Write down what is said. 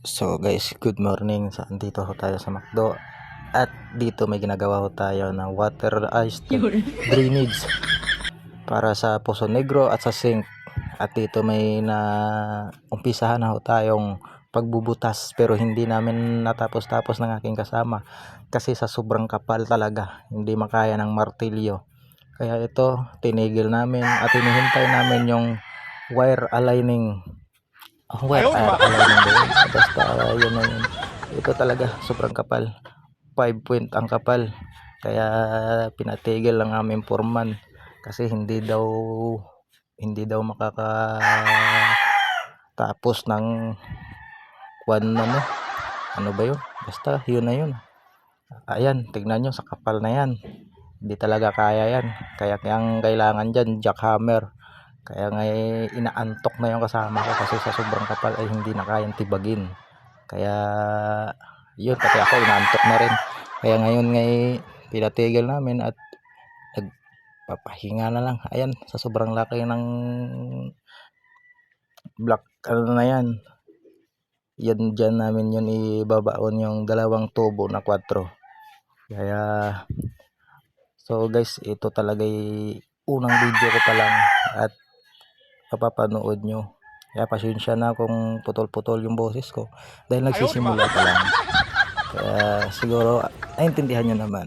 So guys, good morning. Andito ho tayo sa McDo. At dito may ginagawa ho tayo ng water ice drainage para sa Poso Negro at sa sink. At dito may na umpisahan na ho tayong pagbubutas, pero hindi namin natapos-tapos ng aking kasama kasi sa sobrang kapal talaga hindi makaya ng martilyo. Kaya ito tinigil namin at hinihintay namin yung wire aligning. Aligning ba yun? Basta yun na yun. Ito talaga sobrang kapal, 5 point ang kapal, kaya pinatigil lang aming foreman kasi hindi daw makakatapos ng ano ba yun, basta yun na yun. Ayan, tignan nyo sa kapal na yan, hindi talaga kaya yan, kaya ang kailangan dyan jackhammer. Kaya nga inaantok na yung kasama ko kasi sa sobrang kapal ay hindi na kayang tibagin. Kaya yun, pati ako inaantok na rin. Kaya ngayon pinatigil namin at nagpapahinga na lang. Ayan, sa sobrang laki ng block na yan. Yan dyan namin yun ibabaon yung dalawang tubo na 4. Kaya so guys, ito talaga unang video ko pa lang at papapanood nyo. Kaya pasensya na kung putol-putol yung boses ko dahil nagsisimula pa lang. Kaya siguro naintindihan nyo naman.